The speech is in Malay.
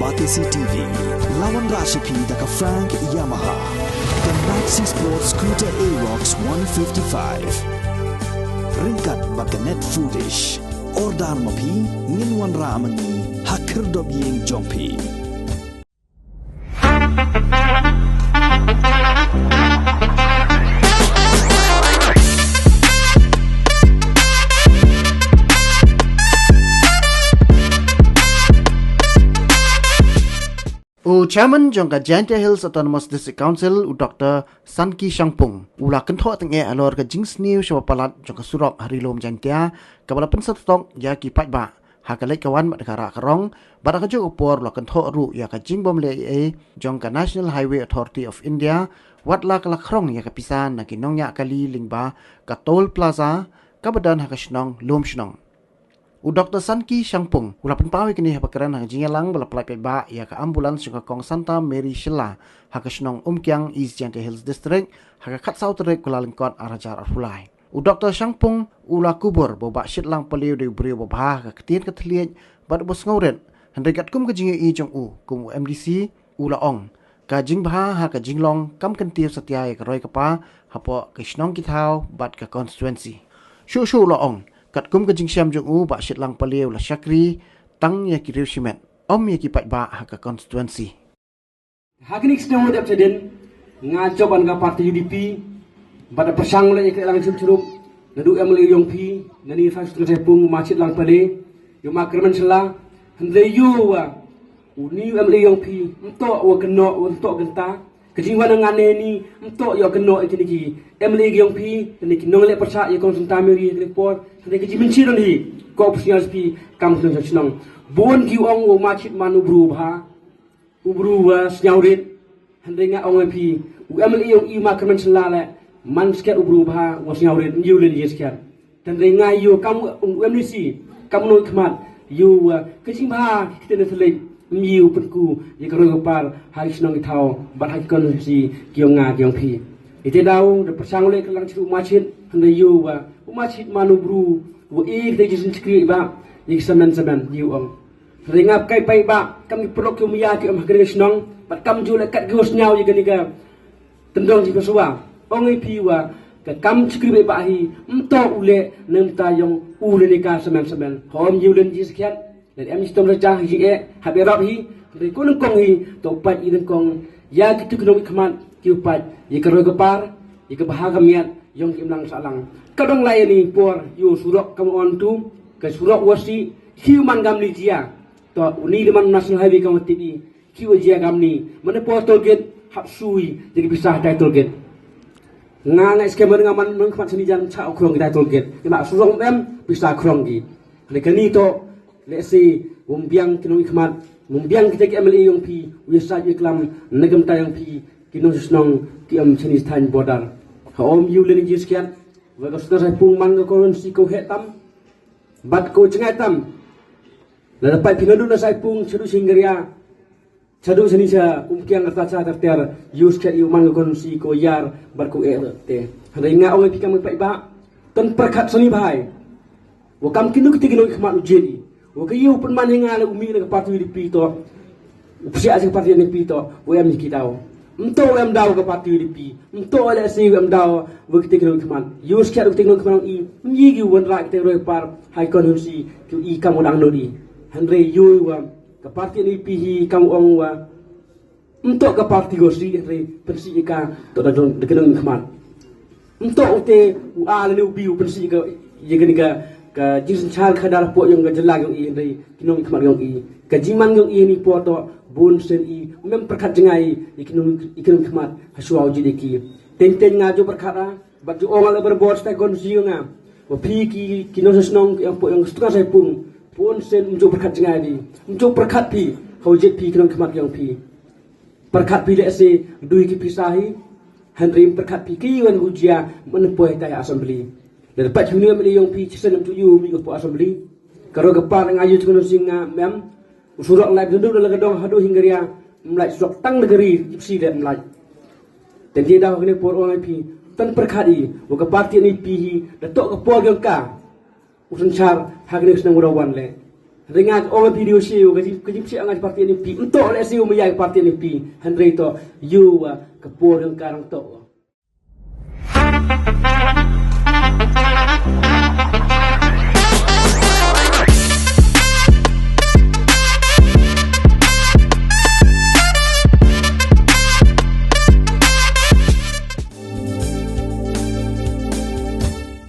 Batisi TV, lawan Rashipi daka Frank Yamaha, dan Maxi Sports Scooter Aerox 155. Ringkat baganet foodish, ordar mapi, nginwan ramani, hakir dobyeng jompi. Chairman jongka Giant Hills Autonomous District Council Dr. Sanki Shangpung ula kentho tenge alor ka jings new shwa palat jongka surok hari lom jantia kabala pensat tok ya ki patba hakalai kawan mat kara karong bara ka jo upor la kentho ru ya ka jing bom le jongka National Highway Authority of India watla kala krong ya ka pisan na kinong ya kali lingba ka toll plaza kabadan hakashnong lom shnong Dr. Sanki Shangpung ula penpawi kini hapakaran hang jingalang bala pelai ba ya ka ambulans juga kong Santa Mary Shilla hakashnong Umkyang East Giant Hills District haka kat South Rek kula lengkot arajar arfulai. Dr. Shangpung ula kubur boba shitlang paliu de brio boba ka ketien ketliet bad bos ngauret hendekat kum ka jinga I jong kum MDC ula ong ka jing bha ha ka jinglong kam kentiu setia ka roi kapa hapo kishnong kitau bad ka constituency. Shu ula ong kat kum kajing syam jong ba shit lang paliu la syakri tang ya ki shimet om ya ki pat ba ha ka constituency haknik snow dap teden ngajob an ga parti UDP bada persang le ke lang churup nadu emli yong pi nani fa stre pung machit lang pale yo makrman sela hande yu wa uni emli yong pi mto wa keno unto genta kajing wan ngane ni mto yo keno itiniki emli yong pi niki nong le persa ye kon suntamiri report Jadi keji menciron hi ko opsial spi kam sun chnong bon ki ong o machit manu berubah ubruwa snyaurit hendenga ong pi UMLE ong I makrmen selale man sket ubruba wa snyaurit yulen yeskat hendenga yo kam UMLC kam no khmat yu keji ba kitene thle miu penku ye karo par hari snong thau bat ha kon si kiong pi ite daw de persang le kelang chiru machit hende yu machit manu bru wo de jisin skri ba yik samen yu ong ringap kai pai ba kam prok yu mia ki am hagre snong pat kam ju le kat gos nyau yi ganiga tendong ji peswa ong pi wa ka kam skri ba hi mto ule nem ta yong ule ni ka samen hom yu len ji skhat dan em stom raja hi e habe rap hi ri kun kong hi to pat i kong ya ki tu knom khman ki pat yi ka ro par yi ka bahaga miat yong imlang salang kadang lain ni por yu surok kam on tu ke surok wasi human gamli jia to uni liman national highway kam tibi kiwa jia gamni mana por tol gate hap sui jadi pisah dai tol gate ngang skema dengan man khmat seni jan cha krong dai tol gate ina surok em pisah krong gi le kani to le si umbiang kinu khmat umbiang kita ke MLA yong pi wisa iklam negam tayang pi kinu snong ki am seni stan border om yu le ni skian wa ko sudah pung man ko si ko hetam bat ko cengai tam la dapat pinadu na sai pung chadu singria chadu seni sa umkiang arta cha ter use ke yu man ko si ko yar bat ko te ringa ong pikam pai ba ton perkhat seni bhai wa kam kinu kitigino khmat ujeli wa ke yu pun man hinga la umi le parti di pi to upsia sa parti ni pi to wa am kitao Mto em daw ka parti UDP mto ala si em daw wagte kino kman use kya wagte kino kman I myi gi won ra te roi par hai kon si ku I kam odang lodi hanre yu wa ka parti UDP hi kam ong wa mto ka parti go si re pensi ka to da don de kino kman mto te u ala ni bi u pensi ka ye ka jisin chal khadar po yung ga jelag yung I re kino kman yung I ka jiman yung I ni po to bon sen I mem perkhat jengai ikinum khmat haswa uji deki ten ngajo perkara baju ongal berbor sta kon siunga wa phi ki kino snong yang po yang stuka sai pung bon sen unjuk perkhat jengai di unjuk perkhat pi haujet pi kinum khmat yang pi perkhat pi le se dui ki pisahi hanrim perkhat pi ki wan ujia menepoi ta assembly dan pat junior meli yang pi chisen tu yu mi ko assembly karo gepar ngayu tu singa mem Usurok lai duduk dalam gedung hadu hingga dia mulai surak tang negeri jipsi dia mulai. Dan dia dah kena por orang pi tan perkhadi wa ka parti ni pi datok ka por yang ka usun char hagni senang rawan le. Ringat orang video siu kejip siang ngaj parti ni pi untuk oleh siu meyai parti ni pi Henry to you kepur yang karang to